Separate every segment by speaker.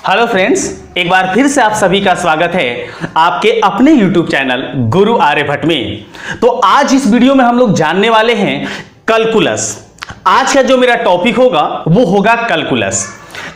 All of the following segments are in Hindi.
Speaker 1: हेलो फ्रेंड्स, एक बार फिर से आप सभी का स्वागत है आपके अपने YouTube चैनल गुरु आर्यभट्ट में। तो आज इस वीडियो में हम लोग जानने वाले हैं कैलकुलस। आज का जो मेरा टॉपिक होगा वो होगा कैलकुलस।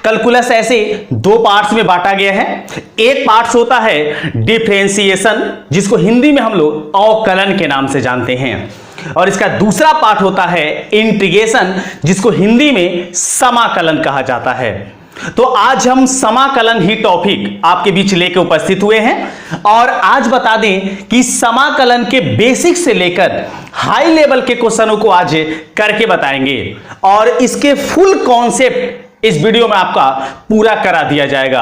Speaker 1: कैलकुलस ऐसे दो पार्ट्स में बांटा गया है। एक पार्ट्स होता है डिफरेंशिएशन, जिसको हिंदी में हम लोग अवकलन के नाम से जानते हैं, और इसका दूसरा पार्ट होता है इंटीग्रेशन, जिसको हिंदी में समाकलन कहा जाता है। तो आज हम समाकलन ही टॉपिक आपके बीच लेके उपस्थित हुए हैं, और आज बता दें कि समाकलन के बेसिक से लेकर हाई लेवल के क्वेश्चनों को आज करके बताएंगे, और इसके फुल कॉन्सेप्ट इस वीडियो में आपका पूरा करा दिया जाएगा।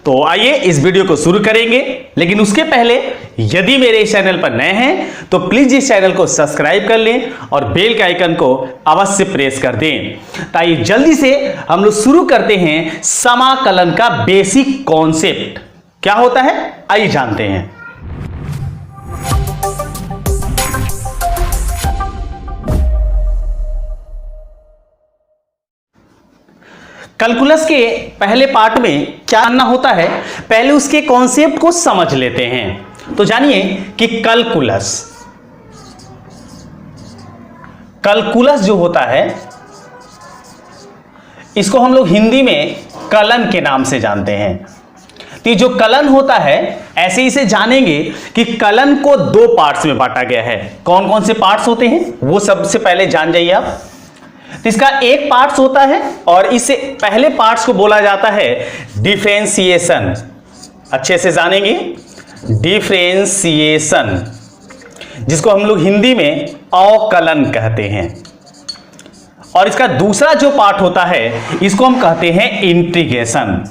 Speaker 1: तो आइए इस वीडियो को शुरू करेंगे, लेकिन उसके पहले यदि मेरे इस चैनल पर नए हैं तो प्लीज इस चैनल को सब्सक्राइब कर लें और बेल के आइकन को अवश्य प्रेस कर दें। ताकि जल्दी से हम लोग शुरू करते हैं समाकलन का बेसिक कॉन्सेप्ट क्या होता है, आइए जानते हैं। कैलकुलस के पहले पार्ट में क्या करना होता है, पहले उसके कॉन्सेप्ट को समझ लेते हैं। तो जानिए कि कैलकुलस जो होता है इसको हम लोग हिंदी में कलन के नाम से जानते हैं। तो ये जो कलन होता है, ऐसे इसे जानेंगे कि कलन को दो पार्ट्स में बांटा गया है। कौन कौन से पार्ट्स होते हैं वो सबसे पहले जान जाइए आप। तो इसका एक पार्ट्स होता है, और इससे पहले पार्ट्स को बोला जाता है डिफरेंशिएशन। अच्छे से जानेंगे डिफरेंशिएशन, जिसको हम लोग हिंदी में अवकलन कहते हैं। और इसका दूसरा जो पार्ट होता है इसको हम कहते हैं इंटीग्रेशन।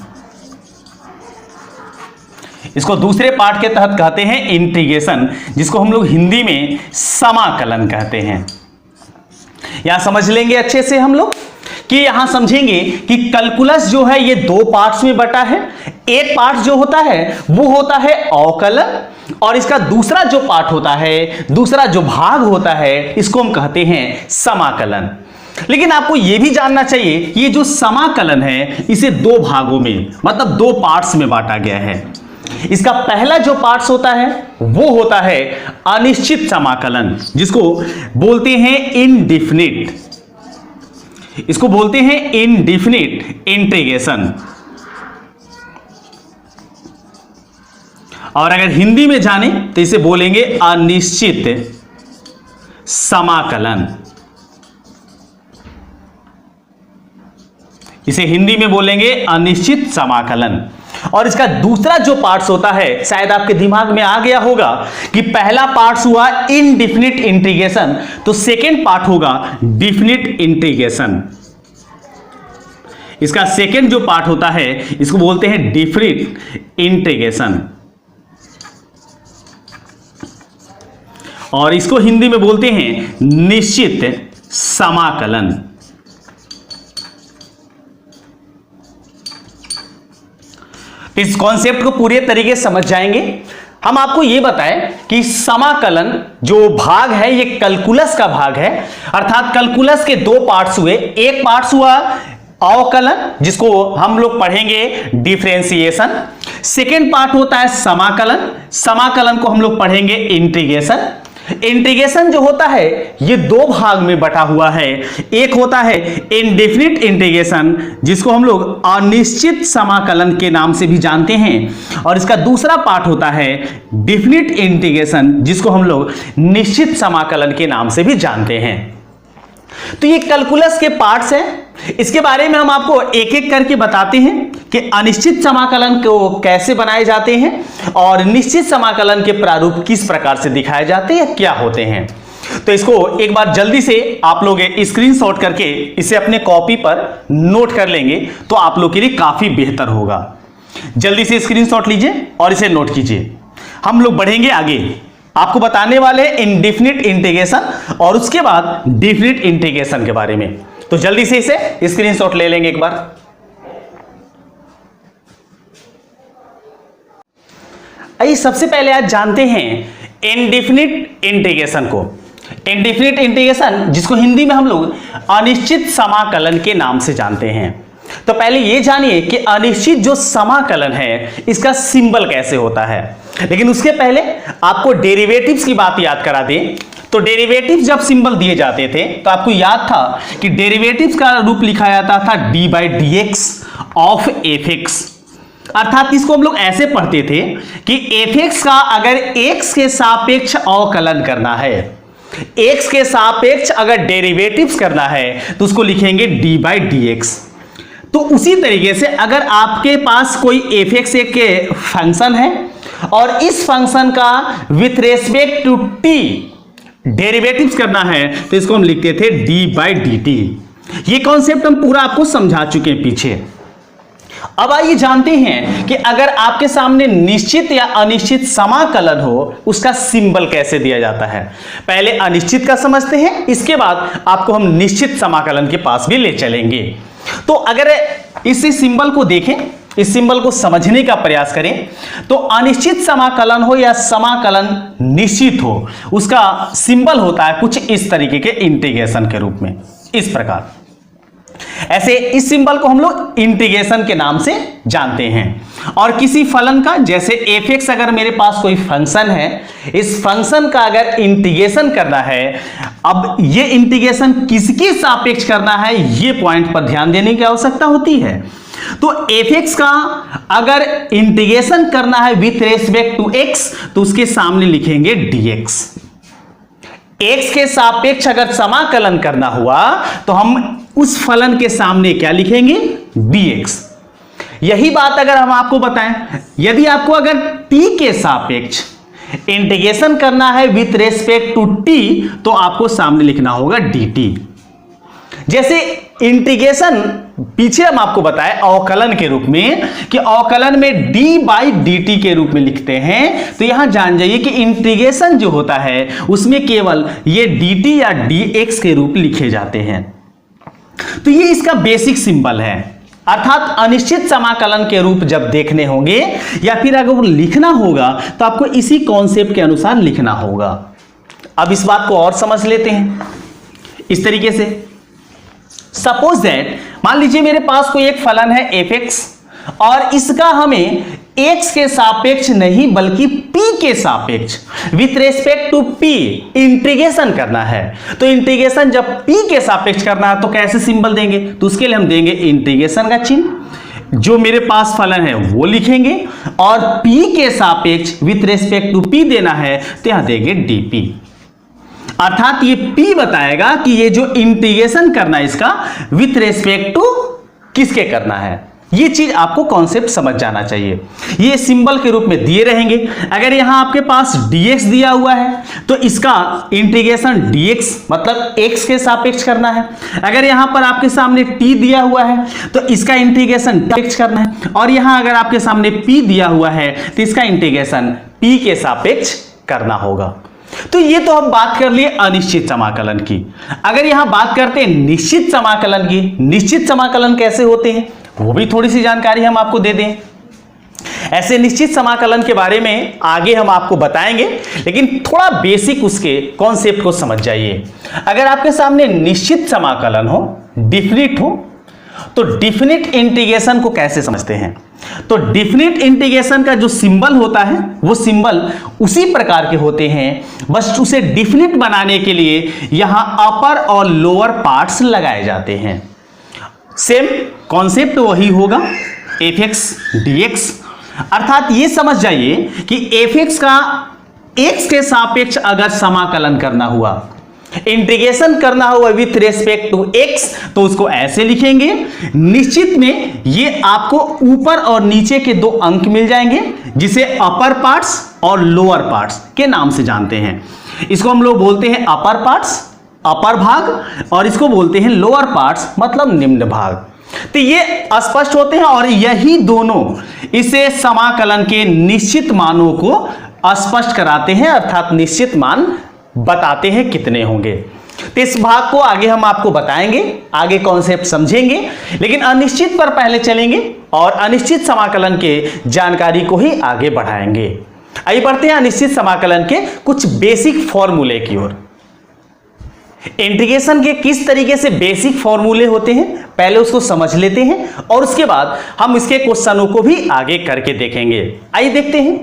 Speaker 1: इसको दूसरे पार्ट के तहत कहते हैं इंटीग्रेशन, जिसको हम लोग हिंदी में समाकलन कहते हैं। यहां समझ लेंगे अच्छे से हम लोग कि यहां समझेंगे कि कैलकुलस जो है ये दो पार्ट्स में बटा है। एक पार्ट जो होता है वो होता है अवकलन, और इसका दूसरा जो पार्ट होता है, दूसरा जो भाग होता है, इसको हम कहते हैं समाकलन। लेकिन आपको यह भी जानना चाहिए कि ये जो समाकलन है इसे दो भागों में, मतलब दो पार्ट्स में बांटा गया है। इसका पहला जो पार्ट्स होता है वो होता है अनिश्चित समाकलन, जिसको बोलते हैं इनडिफिनिट। इसको बोलते हैं इनडिफिनिट इंटीग्रेशन, और अगर हिंदी में जाने तो इसे बोलेंगे अनिश्चित समाकलन। इसे हिंदी में बोलेंगे अनिश्चित समाकलन। और इसका दूसरा जो पार्ट्स होता है, शायद आपके दिमाग में आ गया होगा कि पहला पार्ट्स हुआ इनडिफिनिट इंटीग्रेशन, तो सेकेंड पार्ट होगा डिफिनिट इंटीग्रेशन। इसका सेकेंड जो पार्ट होता है इसको बोलते हैं डिफिनिट इंटीग्रेशन, और इसको हिंदी में बोलते हैं निश्चित समाकलन। इस कॉन्सेप्ट को पूरे तरीके से समझ जाएंगे। हम आपको यह बताएं कि समाकलन जो भाग है ये कैलकुलस का भाग है, अर्थात कैलकुलस के दो पार्ट्स हुए। एक पार्ट्स हुआ अवकलन, जिसको हम लोग पढ़ेंगे डिफरेंशिएशन। सेकेंड पार्ट होता है समाकलन। समाकलन को हम लोग पढ़ेंगे इंटीग्रेशन। इंटीग्रेशन जो होता है ये दो भाग में बटा हुआ है। एक होता है इनडेफिनिट इंटीग्रेशन, जिसको हम लोग अनिश्चित समाकलन के नाम से भी जानते हैं, और इसका दूसरा पार्ट होता है डेफिनिट इंटीग्रेशन, जिसको हम लोग निश्चित समाकलन के नाम से भी जानते हैं। तो ये कैलकुलस के पार्ट्स हैं। इसके बारे में हम आपको एक एक करके बताते हैं कि अनिश्चित समाकलन को कैसे बनाए जाते हैं, और निश्चित समाकलन के प्रारूप किस प्रकार से दिखाए जाते हैं, क्या होते हैं। तो इसको एक बार जल्दी से आप लोग स्क्रीनशॉट करके इसे अपने कॉपी पर नोट कर लेंगे तो आप लोग के लिए काफी बेहतर होगा। जल्दी से स्क्रीनशॉट लीजिए और इसे नोट कीजिए। हम लोग बढ़ेंगे आगे, आपको बताने वाले इनडेफिनिट इंटीग्रेशन और उसके बाद डेफिनिट इंटीग्रेशन के बारे में। तो जल्दी से इसे स्क्रीनशॉट ले लेंगे एक बार। आइए सबसे पहले आज जानते हैं इनडेफिनिट इंटीग्रेशन को। इनडेफिनिट इंटीग्रेशन, जिसको हिंदी में हम लोग अनिश्चित समाकलन के नाम से जानते हैं। तो पहले ये जानिए कि अनिश्चित जो समाकलन है इसका सिंबल कैसे होता है। लेकिन उसके पहले आपको डेरिवेटिव्स की बात याद करा दें। तो डेरिवेटिव जब सिंबल दिए जाते थे तो आपको याद था कि डेरिवेटिव्स का रूप लिखा जाता था d/dx ऑफ fx। अर्थात इसको हम लोग ऐसे पढ़ते थे कि fx का अगर x के सापेक्ष अवकलन करना है, x के सापेक्ष अगर डेरिवेटिव्स करना है तो उसको लिखेंगे d/dx। तो उसी तरीके से अगर आपके पास कोई fx एक फंक्शन है और इस फंक्शन का with respect to t derivatives करना है तो इसको हम लिखते थे d/dt। ये कॉन्सेप्ट हम पूरा आपको समझा चुके हैं पीछे। अब आइए जानते हैं कि अगर आपके सामने निश्चित या अनिश्चित समाकलन हो उसका सिंबल कैसे दिया जाता है। पहले अनिश्चित का समझते हैं, इसके बाद आपको हम निश्चित समाकलन के पास भी ले चलेंगे। तो अगर इस सिंबल को देखें, इस सिंबल को समझने का प्रयास करें, तो अनिश्चित समाकलन हो या समाकलन निश्चित हो उसका सिंबल होता है कुछ इस तरीके के इंटीग्रेशन के रूप में, इस प्रकार। ऐसे इस सिंबल को हम लोग इंटीग्रेशन के नाम से जानते हैं। और किसी फलन का, जैसे fx अगर मेरे पास कोई फंक्शन है, इस फंक्शन का अगर इंटीग्रेशन करना है, अब ये इंटीग्रेशन किसके सापेक्ष करना है ये पॉइंट पर ध्यान देने की आवश्यकता होती है। तो fx का अगर इंटीग्रेशन करना है विथ रेस्पेक्ट टू x तो उसके सामने लिखेंगे dx। x के सापेक्ष अगर समाकलन करना हुआ तो हम उस फलन के सामने क्या लिखेंगे, dx। यही बात अगर हम आपको बताएं, यदि आपको अगर t के सापेक्ष इंटीग्रेशन करना है विथ रेस्पेक्ट टू t तो आपको सामने लिखना होगा dt। जैसे इंटीग्रेशन पीछे हम आपको बताएं अवकलन के रूप में कि अवकलन में d/dt के रूप में लिखते हैं, तो यहां जान जाइए कि इंटीग्रेशन जो होता है उसमें केवल ये dt या dx के रूप लिखे जाते हैं। तो ये इसका बेसिक सिंबल है। अर्थात अनिश्चित समाकलन के रूप जब देखने होंगे या फिर अगर वो लिखना होगा तो आपको इसी कॉन्सेप्ट के अनुसार लिखना होगा। अब इस बात को और समझ लेते हैं इस तरीके से। सपोज दैट, मान लीजिए मेरे पास कोई एक फलन है fx और इसका हमें x के सापेक्ष नहीं बल्कि p के सापेक्ष with respect to p integration करना है। तो इंटीग्रेशन जब p के सापेक्ष करना है तो कैसे सिंबल देंगे, तो उसके लिए हम देंगे इंटीग्रेशन का चिन्ह। जो मेरे पास फलन है वो लिखेंगे और p के सापेक्ष विथ रेस्पेक्ट टू p देना है तो यहां देंगे dp। अर्थात ये p बताएगा कि ये जो इंटीग्रेशन करना है इसका विथ रेस्पेक्ट टू किसके करना है। ये चीज आपको कॉन्सेप्ट समझ जाना चाहिए। ये सिंबल के रूप में दिए रहेंगे। अगर यहां आपके पास dx दिया हुआ है तो इसका इंटीग्रेशन dx मतलब x के सापेक्ष करना है। अगर यहां पर आपके सामने t दिया हुआ है तो इसका इंटीग्रेशन सापेक्ष करना है। और यहां अगर आपके सामने p दिया हुआ है तो इसका इंटीग्रेशन p के सापेक्ष करना होगा। तो ये तो हम बात कर लिए अनिश्चित समाकलन की। अगर यहां बात करते हैं निश्चित समाकलन की, निश्चित समाकलन कैसे होते हैं वो भी थोड़ी सी जानकारी हम आपको दे दें। ऐसे निश्चित समाकलन के बारे में आगे हम आपको बताएंगे, लेकिन थोड़ा बेसिक उसके कॉन्सेप्ट को समझ जाइए। अगर आपके सामने निश्चित समाकलन हो, डिफिनिट हो, तो डिफिनिट इंटीग्रेशन को कैसे समझते हैं। तो डिफिनिट इंटीग्रेशन का जो सिंबल होता है वो सिंबल उसी प्रकार के होते हैं, बस उसे डिफिनिट बनाने के लिए यहां अपर और लोअर पार्ट्स लगाए जाते हैं। सेम कॉन्सेप्ट वही होगा fx dx। अर्थात ये समझ जाइए कि fx का x के सापेक्ष अगर समाकलन करना हुआ, इंटीग्रेशन करना हुआ विथ रेस्पेक्ट टू x तो उसको ऐसे लिखेंगे। निश्चित में ये आपको ऊपर और नीचे के दो अंक मिल जाएंगे जिसे अपर पार्ट्स और लोअर पार्ट्स के नाम से जानते हैं। इसको हम लोग बोलते हैं अपर पार्ट्स, अपर भाग, और इसको बोलते हैं लोअर पार्ट्स मतलब निम्न भाग। तो ये स्पष्ट होते हैं और यही दोनों इसे समाकलन के निश्चित मानों को स्पष्ट कराते हैं, अर्थात निश्चित मान बताते हैं कितने होंगे। तो इस भाग को आगे हम आपको बताएंगे, आगे कॉन्सेप्ट समझेंगे, लेकिन अनिश्चित पर पहले चलेंगे और अनिश्चित समाकलन के जानकारी को ही आगे बढ़ाएंगे। आइए बढ़ते हैं अनिश्चित समाकलन के कुछ बेसिक फॉर्मूले की ओर। इंटीग्रेशन के किस तरीके से बेसिक फॉर्मूले होते हैं पहले उसको समझ लेते हैं और उसके बाद हम इसके क्वेश्चनों को भी आगे करके देखेंगे। आइए देखते हैं।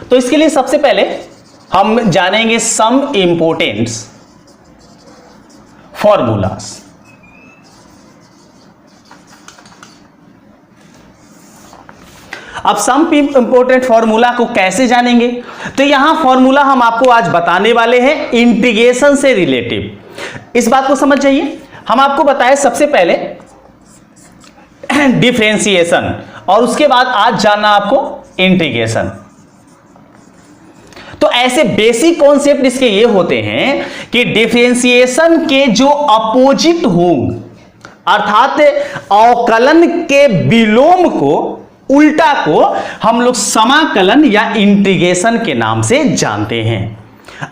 Speaker 1: तो इसके लिए सबसे पहले हम जानेंगे सम इंपॉर्टेंट फॉर्मूलास। अब सम इंपॉर्टेंट फॉर्मूला को कैसे जानेंगे, तो यहां फॉर्मूला हम आपको आज बताने वाले हैं इंटीग्रेशन से रिलेटिव। इस बात को समझ जाइए। हम आपको बताएं सबसे पहले डिफरेंशिएशन और उसके बाद आज जानना आपको इंटीग्रेशन। तो ऐसे बेसिक कॉन्सेप्ट इसके ये होते हैं कि डिफरेंशिएशन के जो अपोजिट होंगे अर्थात अवकलन के विलोम को उल्टा को हम लोग समाकलन या इंटीग्रेशन के नाम से जानते हैं।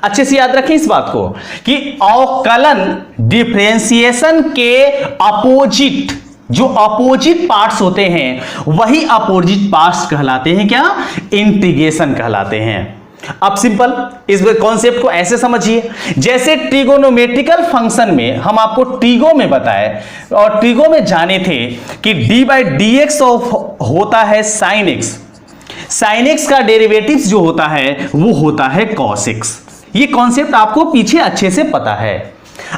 Speaker 1: अच्छे से याद रखें इस बात को कि अवकलन डिफरेंशिएशन के अपोजिट जो अपोजिट पार्ट्स होते हैं वही अपोजिट पार्ट्स कहलाते हैं क्या, इंटीग्रेशन कहलाते हैं। अब सिंपल इस कॉन्सेप्ट को ऐसे समझिए, जैसे ट्रिगोनोमेट्रिकल फंक्शन में हम आपको ट्रिगो में बताए और ट्रिगो में जाने थे कि डी बाई डी एक्स होता है साइन एक्स, साइन एक्स का डेरिवेटिव्स जो होता है वो होता है कॉस एक्स। ये कॉन्सेप्ट आपको पीछे अच्छे से पता है।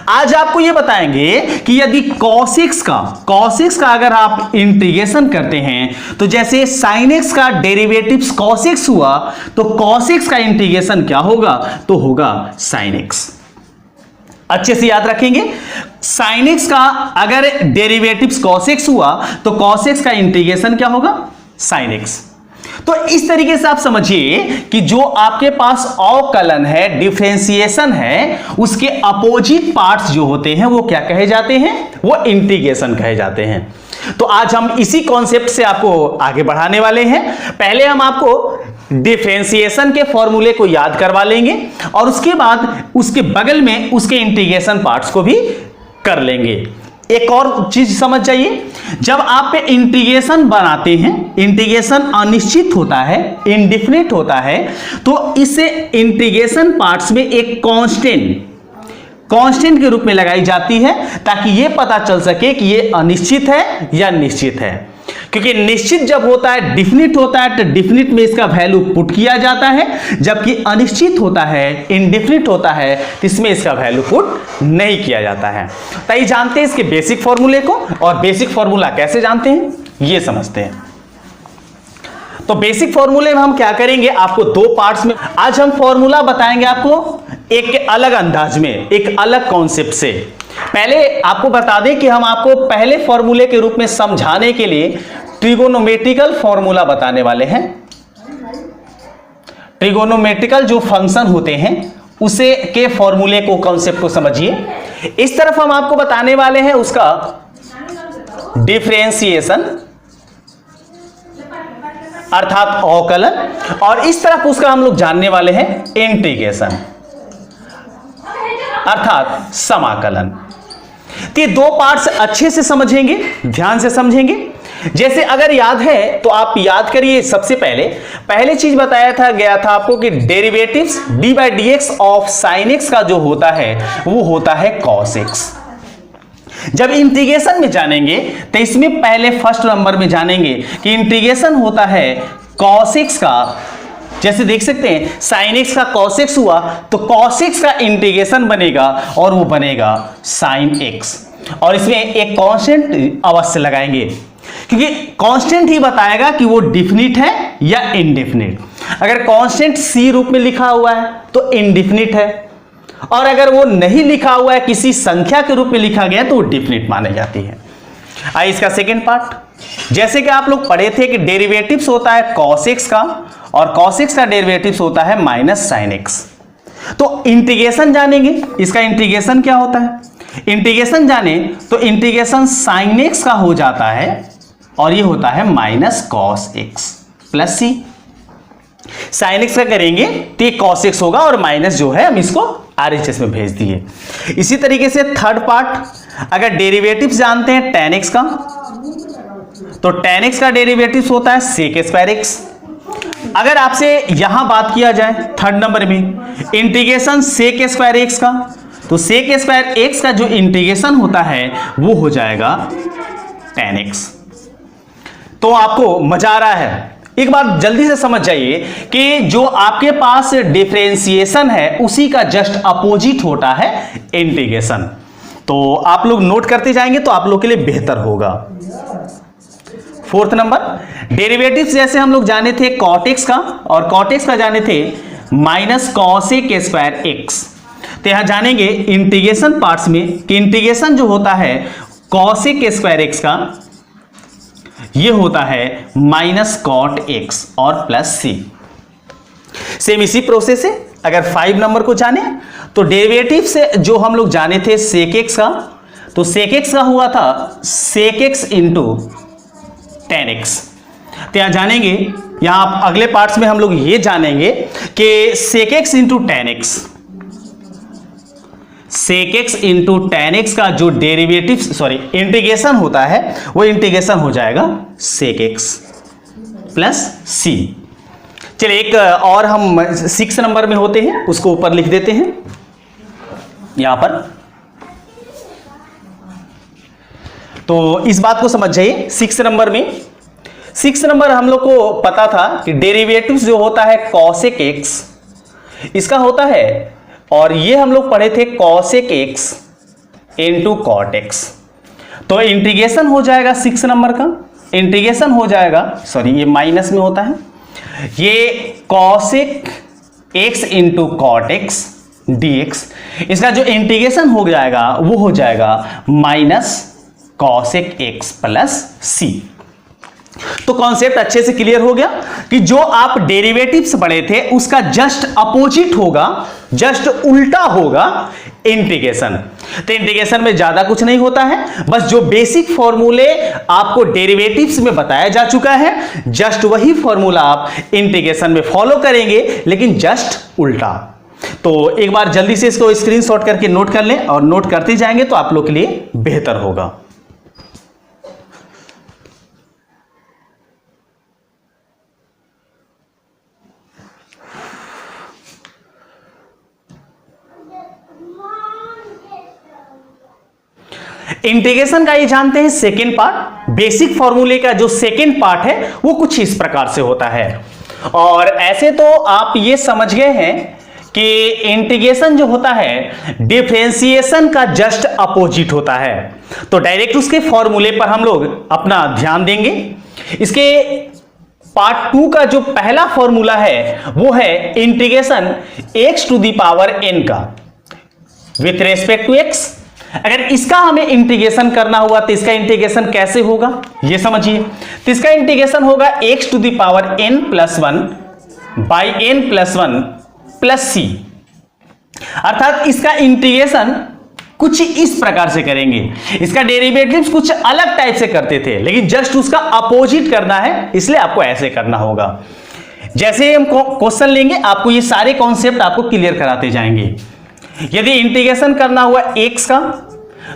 Speaker 1: आज आपको ये बताएंगे कि यदि cos x का अगर आप इंटीग्रेशन करते हैं तो जैसे sin x का डेरिवेटिव्स cos x हुआ तो cos x का इंटीग्रेशन क्या होगा, तो होगा sin x। अच्छे से याद रखेंगे, sin x का अगर डेरिवेटिव्स cos x हुआ तो cos x का इंटीग्रेशन क्या होगा, sin x। तो इस तरीके से आप समझिए कि जो आपके पास अवकलन है, डिफरेंशिएशन है, उसके अपोजिट पार्ट्स जो होते हैं वो क्या कहे जाते हैं, वो इंटीग्रेशन कहे जाते हैं। तो आज हम इसी कॉन्सेप्ट से आपको आगे बढ़ाने वाले हैं। पहले हम आपको डिफरेंशिएशन के फॉर्मूले को याद करवा लेंगे और उसके बाद उसके बगल में उसके इंटीग्रेशन पार्ट्स को भी कर लेंगे। एक और चीज समझ जाइए, जब आप पे इंटीग्रेशन बनाते हैं, इंटीग्रेशन अनिश्चित होता है, इंडेफिनिट होता है, तो इसे इंटीग्रेशन पार्ट्स में एक कांस्टेंट के रूप में लगाई जाती है ताकि यह पता चल सके कि यह अनिश्चित है या निश्चित है। क्योंकि निश्चित जब होता है, डिफिनिट होता है, तो डिफिनिट में इसका वैल्यू पुट किया जाता है, जबकि अनिश्चित होता है, इनडिफिनिट होता है, तो इसमें इसका वैल्यू पुट नहीं किया जाता है। तो ये जानते हैं इसके बेसिक फॉर्मूले को, और बेसिक फॉर्मूला कैसे जानते हैं ये समझते हैं। तो बेसिक फॉर्मूले में हम क्या करेंगे, आपको दो पार्ट्स में आज हम फॉर्मूला बताएंगे आपको एक अलग अंदाज में, एक अलग कॉन्सेप्ट से। पहले आपको बता दें कि हम आपको पहले फॉर्मूले के रूप में समझाने के लिए ट्रिगोनोमेट्रिकल फॉर्मूला बताने वाले हैं। ट्रिगोनोमेट्रिकल जो फंक्शन होते हैं उसे के फॉर्मूले को, कॉन्सेप्ट को समझिए। इस तरफ हम आपको बताने वाले हैं उसका डिफरेंशिएशन अर्थात अवकलन, और इस तरफ उसका हम लोग जानने वाले हैं इंटीग्रेशन अर्थात समाकलन। तो ये दो पार्ट्स अच्छे से समझेंगे, ध्यान से समझेंगे। जैसे अगर याद है तो आप याद करिए, सबसे पहले चीज बताया था गया था आपको कि derivatives D by D x of sine x का जो होता है वो होता है कॉस एक्स। जब इंटीग्रेशन में जानेंगे तो इसमें पहले फर्स्ट नंबर में जानेंगे कि इंटीग्रेशन होता है कॉस एक्स का, जैसे देख सकते हैं sin x का cos x हुआ तो cos x का इंटीग्रेशन बनेगा और वो बनेगा sin x, और इसमें एक कांस्टेंट अवश्य लगाएंगे क्योंकि कांस्टेंट ही बताएगा कि वो डिफिनिट है या इनडिफिनिट। अगर कांस्टेंट c रूप में लिखा हुआ है तो इनडिफिनिट है, और अगर वो नहीं लिखा हुआ है, किसी संख्या के रूप में लिखा गया तो वो डिफिनिट मानी जाती है। आइए इसका सेकेंड पार्ट, जैसे कि आप लोग पढ़े थे कि डेरिवेटिव्स होता है cos x का और cos x का डेरिवेटिव्स होता है माइनस साइन x। तो इंटीग्रेशन जानेंगे, इसका इंटीग्रेशन क्या होता है, इंटीग्रेशन जाने तो इंटीग्रेशन साइन x का हो जाता है और ये होता है माइनस cos x प्लस सी। साइन x का करेंगे तो ये cos x होगा और माइनस जो है हम इसको RHS में भेज दिए। इसी तरीके से थर्ड पार्ट, अगर डेरिवेटिव्स जानते हैं tan x का तो tan x का डेरिवेटिव्स होता है sec स्क्वायर x। अगर आपसे यहां बात किया जाए थर्ड नंबर में इंटीग्रेशन sec स्क्वायर x का तो sec स्क्वायर x का जो इंटीग्रेशन होता है वो हो जाएगा tan x। तो आपको मजा आ रहा है? एक बार जल्दी से समझ जाइए कि जो आपके पास डिफरेंशिएशन है उसी का जस्ट अपोजिट होता है इंटीग्रेशन। तो आप लोग नोट करते जाएंगे तो आप लोग के लिए बेहतर होगा। फोर्थ नंबर, डेरिवेटिव्स जैसे हम लोग जाने थे cot x का, और cot x का जाने थे माइनस cosec स्क्वायर x। तो यहां जानेंगे इंटीग्रेशन पार्ट्स में कि इंटीग्रेशन जो होता है cosec स्क्वायर x का ये होता है माइनस cot x और प्लस c। सेम इसी प्रोसेस है। अगर 5 नंबर को जाने तो डेरिवेटिव से जो हम लोग जाने थे sec x का, तो sec x का हुआ था sec x into tan x। तो यहां जानेंगे, यहां आप अगले पार्ट्स में हम लोग ये जानेंगे कि sec x into tan x, sec x into tan x का जो डेरिवेटिव इंटीग्रेशन होता है वो इंटीग्रेशन हो जाएगा sec x प्लस c। चलिए एक और हम 6 नंबर में होते हैं, उसको ऊपर लिख देते हैं यहां पर। तो इस बात को समझ जाइए, 6 नंबर में, 6 नंबर हम लोग को पता था कि डेरिवेटिव्स जो होता है cosec x इसका होता है, और ये हम लोग पढ़े थे cosec x into cot x। तो इंटीग्रेशन हो जाएगा 6 नंबर का, इंटीग्रेशन हो जाएगा, सॉरी ये माइनस में होता है, ये cosec x into cot x dx, इसका जो इंटीग्रेशन हो जाएगा वो हो जाएगा minus cosec x plus c। तो कॉन्सेप्ट अच्छे से क्लियर हो गया कि जो आप डेरिवेटिव्स पढ़े थे उसका जस्ट अपोजिट होगा, जस्ट उल्टा होगा इंटीग्रेशन। तो इंटीग्रेशन में ज्यादा कुछ नहीं होता है, बस जो बेसिक फॉर्मूले आपको डेरिवेटिव्स में बताया जा चुका है जस्ट वही फॉर्मूला आप इंटीग्रेशन में फॉलो करेंगे, लेकिन जस्ट उल्टा। तो एक बार जल्दी से इसको स्क्रीनशॉट करके नोट कर लें, और नोट करते जाएंगे तो आप लोग के लिए बेहतर होगा। इंटीग्रेशन का ये जानते हैं सेकेंड पार्ट, बेसिक फॉर्मूले का जो सेकेंड पार्ट है वो कुछ इस प्रकार से होता है। और ऐसे तो आप ये समझ गए हैं कि इंटीग्रेशन जो होता है डिफरेंशिएशन का जस्ट अपोजिट होता है। तो डायरेक्ट उसके फॉर्मूले पर हम लोग अपना ध्यान देंगे। इसके पार्ट 2 का जो पहला फॉर्मूला है वो है integration x to the power n का विथ रेस्पेक्ट टू x। अगर इसका हमें इंटीग्रेशन करना हुआ तो इसका इंटीग्रेशन कैसे होगा ये समझिए। तो इसका इंटीग्रेशन होगा x to the power n plus 1 by n plus 1 plus c। अर्थात इसका इंटीग्रेशन कुछ इस प्रकार से करेंगे। इसका डेरिवेटिव्स कुछ अलग टाइप से करते थे, लेकिन जस्ट उसका अपोजिट करना है, इसलिए आपको ऐसे करना होगा। जैसे हम क्वेश्चन लेंगे आपको ये सारे कॉन्सेप्ट आपको क्लियर कराते जाएंगे। यदि इंटीग्रेशन करना हुआ x का,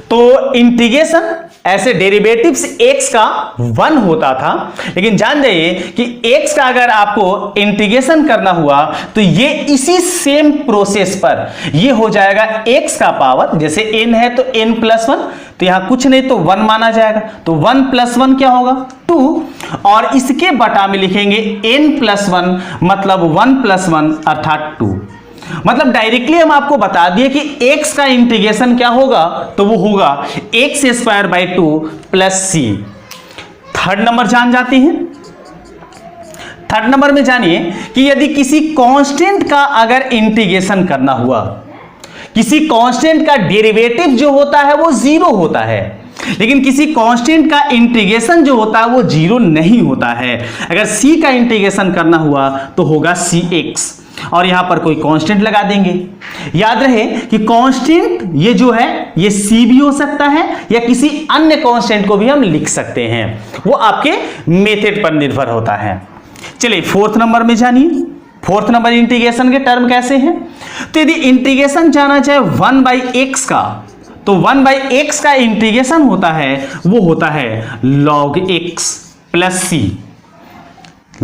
Speaker 1: तो इंटीग्रेशन ऐसे डेरिवेटिव्स x का 1 होता था, लेकिन जान जाइए कि x का अगर आपको इंटीग्रेशन करना हुआ तो ये इसी सेम प्रोसेस पर ये हो जाएगा x का पावर, जैसे n है तो n प्लस 1, तो यहां कुछ नहीं तो 1 माना जाएगा, तो 1 प्लस 1 क्या होगा 2, और इसके बटा में लिखेंगे n प्लस 1 मतलब 1 प्लस 1 अर्थात 2। मतलब डायरेक्टली हम आपको बता दिए कि x का इंटीग्रेशन क्या होगा, तो वो होगा x square by 2 plus c। Third number जान जाते हैं। थर्ड नंबर में जानिए कि यदि किसी कांस्टेंट का अगर इंटीग्रेशन करना हुआ, किसी कांस्टेंट का डेरिवेटिव जो होता है वो 0 होता है, लेकिन किसी कांस्टेंट का इंटीग्रेशन जो होता है वो 0 नहीं होता है। अगर c का इंटीग्रेशन करना हुआ तो होगा cx, और यहां पर कोई कांस्टेंट लगा देंगे। याद रहे कि कांस्टेंट ये जो है ये c भी हो सकता है या किसी अन्य कांस्टेंट को भी हम लिख सकते हैं, वो आपके मेथड पर निर्भर होता है। चलिए फोर्थ नंबर में जानिए, फोर्थ नंबर इंटीग्रेशन के टर्म कैसे हैं। तो यदि इंटीग्रेशन जाना चाहे 1 बाई एक्स का, तो 1 बाई एक्स का इंटीग्रेशन होता है वो होता है log x plus c,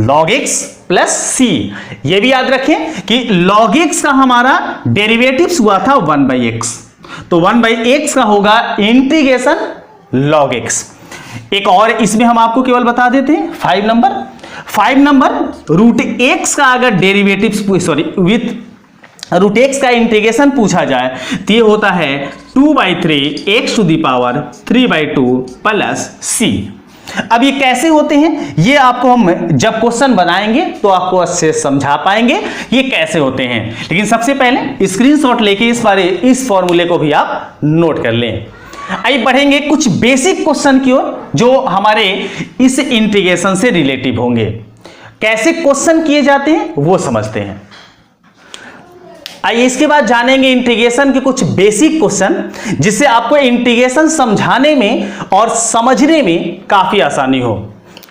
Speaker 1: log x plus c। ये भी याद रखें कि log x का हमारा डेरिवेटिव्स हुआ था 1 बाई एक्स, तो 1/x का होगा इंटीग्रेशन log x। एक और इसमें हम आपको केवल बता देते हैं 5 नंबर रूट x का अगर डेरिवेटिव विथ रूट x का इंटीग्रेशन पूछा जाए तो ये होता है 2/3 x to the power 3/2 plus c। अब ये कैसे होते हैं ये आपको हम जब क्वेश्चन बनाएंगे तो आपको अच्छे से समझा पाएंगे ये कैसे होते हैं, लेकिन सबसे पहले स्क्रीनशॉट लेके इस फॉर्मूले को भी आप नोट कर लें। आइए बढ़ेंगे कुछ बेसिक क्वेश्चन की ओर जो हमारे इस इंटीग्रेशन से रिलेटिव होंगे। कैसे क्वेश्चन किए जाते हैं वो समझते हैं। आइए इसके बाद जानेंगे इंटीग्रेशन के कुछ बेसिक क्वेश्चन जिससे आपको इंटीग्रेशन समझाने में और समझने में काफी आसानी हो।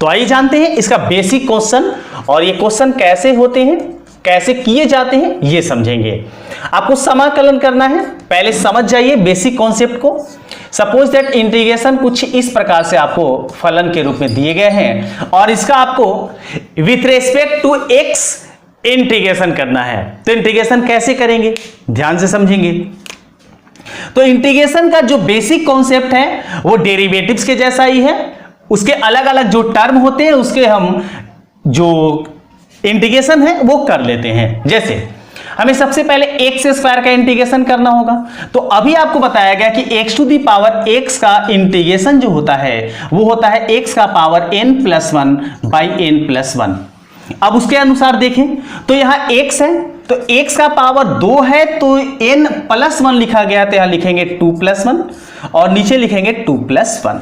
Speaker 1: तो आइए जानते हैं इसका बेसिक क्वेश्चन और ये क्वेश्चन कैसे होते हैं, कैसे किए जाते हैं ये समझेंगे। आपको समाकलन करना है, पहले समझ जाइए बेसिक कॉन्सेप्ट को। सपोज दैट इंटीग्रेशन कुछ इस प्रकार से आपको फलन के रूप में दिए गए हैं और इसका आपको with respect to x integration करना है। तो इंटीग्रेशन कैसे करेंगे ध्यान से समझेंगे। तो इंटीग्रेशन का जो बेसिक कॉन्सेप्ट है वो डेरिवेटिव्स के जैसा ही है। उसके अलग अलग जो टर्म होते हैं उसके हम जो इंटीग्रेशन है वो कर लेते हैं। जैसे हमें सबसे पहले x स्क्वायर का इंटीग्रेशन करना होगा, तो अभी आपको बताया गया कि x to the power x का इंटीग्रेशन जो होता है वो होता है x का पावर n+1 बाई n+1। अब उसके अनुसार देखें तो यहां x है तो x का पावर 2 है तो n+1 लिखा गया तो यहां लिखेंगे 2+1 और नीचे लिखेंगे 2+1।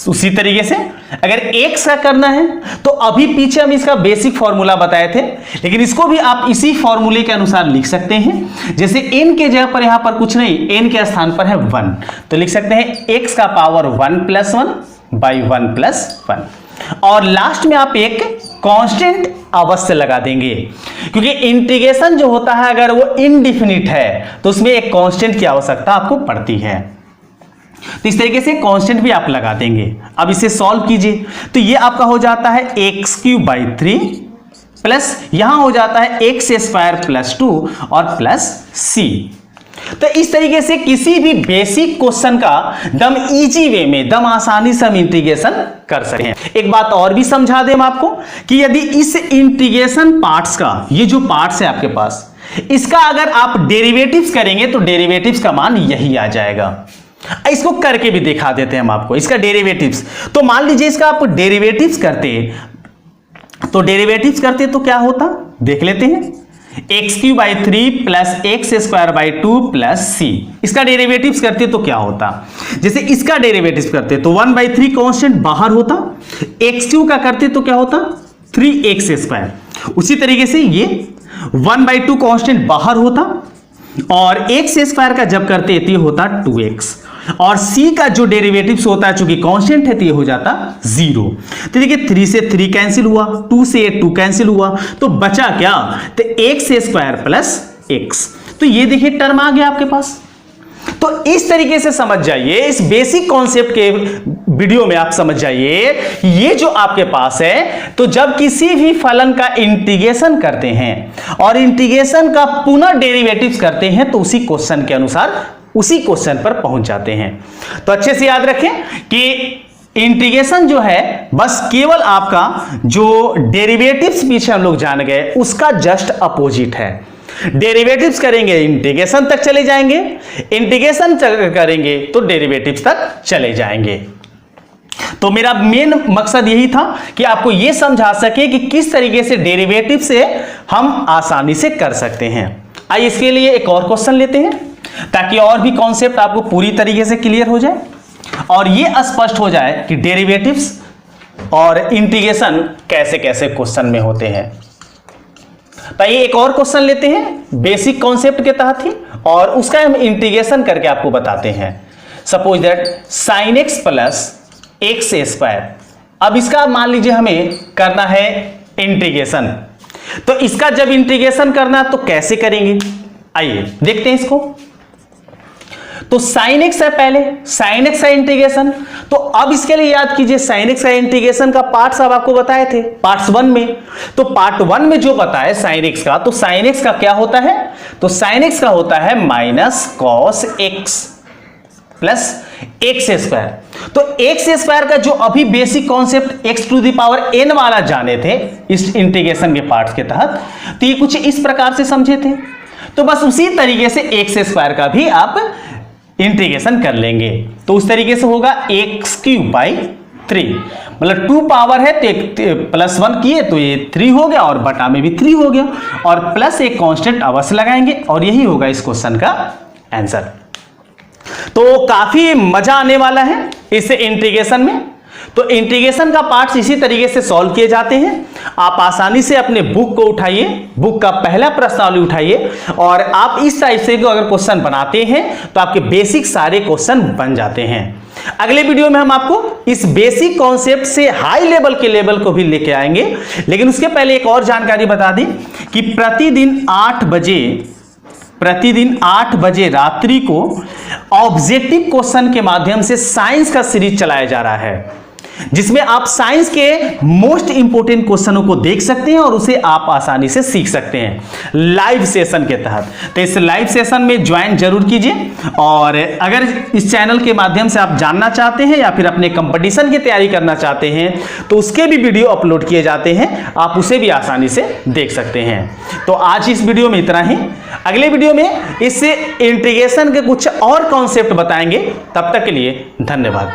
Speaker 1: उसी तरीके से अगर x का करना है तो अभी पीछे हम इसका बेसिक फॉर्मूला बताए थे, लेकिन इसको भी आप इसी फॉर्मूले के अनुसार लिख सकते हैं। जैसे n के जगह पर यहां पर कुछ नहीं, n के स्थान पर है 1 तो लिख सकते हैं x का पावर 1+1 बाई 1+1 और लास्ट में आप एक कांस्टेंट अवश्य लगा देंगे क्योंकि इंटीग्रेशन जो होता है अगर वो इनडिफिनिट है तो उसमें एक कांस्टेंट की आवश्यकता आपको पड़ती है। तो इस तरीके से कांस्टेंट भी आप लगा देंगे। अब इसे सॉल्व कीजिए तो ये आपका हो जाता है x³ 3 प्लस यहां हो जाता है x² + 2 और प्लस c। तो इस तरीके से किसी भी बेसिक क्वेश्चन का दम इजी वे में दम आसानी से हम इंटीग्रेशन कर सकते हैं। एक बात और भी समझा दें हम आपको कि यदि इस इंटीग्रेशन पार्ट्स का ये जो पार्ट्स है आपके पास इसका अगर आप डेरिवेटिव्स करेंगे तो डेरिवेटिव्स का मान यही आ जाएगा। इसको करके भी दिखा देते हैं हम आपको इसका डेरिवेटिव्स। तो मान लीजिए इसका आप डेरिवेटिव्स करते तो क्या होता देख लेते हैं। x³ plus x² 2 plus c इसका डेरिवेटिव्स करते तो क्या होता। जैसे इसका डेरिवेटिव्स करते तो 1/3 कांस्टेंट बाहर होता, x³ का करते तो क्या होता 3x²। उसी तरीके से ये 1/2 कांस्टेंट बाहर होता और x² का जब करते तो ये होता 2x और c का जो डेरिवेटिव्स होता है चूंकि कांस्टेंट है तो ये हो जाता 0। तो देखिए 3 से 3 कैंसिल हुआ, 2 से 2 कैंसिल हुआ तो बचा क्या तो x² प्लस x। तो ये देखिए टर्म आ गया आपके पास। तो इस तरीके से समझ जाइए, इस बेसिक कॉन्सेप्ट के वीडियो में आप समझ जाइए ये जो आपके पास है तो जब किसी भी फलन का इंटीग्रेशन करते हैं और इंटीग्रेशन का पुनः डेरिवेटिव्स करते हैं तो उसी क्वेश्चन के अनुसार उसी क्वेश्चन पर पहुंच जाते हैं। तो अच्छे से याद रखें कि इंटीग्रेशन जो है बस केवल आपका जो डेरिवेटिव्स पीछे हम लोग जान गए उसका जस्ट अपोजिट है। डेरिवेटिव्स करेंगे इंटीग्रेशन तक चले जाएंगे, इंटीग्रेशन करेंगे तो डेरिवेटिव्स तक चले जाएंगे। तो मेरा मेन मकसद यही था कि आपको यह समझा सके कि किस तरीके से डेरिवेटिव से हम आसानी से कर सकते हैं। आइए इसके लिए एक और क्वेश्चन लेते हैं ताकि और भी कॉन्सेप्ट आपको पूरी तरीके से क्लियर हो जाए और यह स्पष्ट हो जाए कि डेरिवेटिव्स और इंटीग्रेशन कैसे कैसे क्वेश्चन में होते हैं। तो ये एक और क्वेश्चन लेते हैं बेसिक कॉन्सेप्ट के तहत ही और उसका हम इंटीग्रेशन करके आपको बताते हैं। Suppose that sin x plus x²। अब इसका मान लीजिए हमें करना है इंटीग्रेशन, तो इसका जब इंटीग्रेशन करना तो कैसे करेंगे आइए देखते हैं इसको। तो sin x है पहले, sin x का इंटीग्रेशन। तो अब इसके लिए याद कीजिए sin x का इंटीग्रेशन का पार्ट्स अब आपको बताए थे पार्ट्स 1 में। तो पार्ट 1 में जो बताया sin x का, तो sin x का क्या होता है, तो sin x का होता है minus cos x plus x square. तो एक्स स्क्वायर का जो अभी basic concept x to the power n वाला जाने थे इस इंटीग्रेशन के पार्ट्स के तहत, तो ये कुछ इस प्रकार से समझे थे। तो बस उसी तरीके से एक्स स्क्वायर का भी आप इंटीग्रेशन कर लेंगे। तो उस तरीके से होगा एक्स क्यूब बाई 3, मतलब 2 पावर है तो प्लस 1 किए तो ये 3 हो गया और बटा में भी 3 हो गया, और प्लस एक कांस्टेंट अवश्य लगाएंगे, और यही होगा इस क्वेश्चन का आंसर। तो काफी मजा आने वाला है इस इंटीग्रेशन में। तो इंटीग्रेशन का पार्ट्स इसी तरीके से सॉल्व किए जाते हैं। आप आसानी से अपने बुक को उठाइए, बुक का पहला प्रश्नावली उठाइए, और आप इस टाइप से अगर क्वेश्चन बनाते हैं तो आपके बेसिक सारे क्वेश्चन बन जाते हैं। अगले वीडियो में हम आपको इस बेसिक कॉन्सेप्ट से हाई लेवल के लेवल को भी लेके आएंगे, लेकिन उसके पहले एक और जानकारी बता दी कि प्रतिदिन 8 बजे रात्रि को ऑब्जेक्टिव क्वेश्चन के माध्यम से साइंस का सीरीज चलाया जा रहा है, जिसमें आप साइंस के मोस्ट इंपोर्टेंट क्वेश्चनों को देख सकते हैं और उसे आप आसानी से सीख सकते हैं लाइव सेशन के तहत। तो इस लाइव सेशन में ज्वाइन जरूर कीजिए, और अगर इस चैनल के माध्यम से आप जानना चाहते हैं या फिर अपने कंपटीशन की तैयारी करना चाहते हैं तो उसके भी वीडियो अपलोड किए जाते हैं, आप उसे भी आसानी से देख सकते हैं। तो आज इस वीडियो में इतना ही। अगले वीडियो में इस इंटीग्रेशन के कुछ और कॉन्सेप्ट बताएंगे। तब तक के लिए धन्यवाद।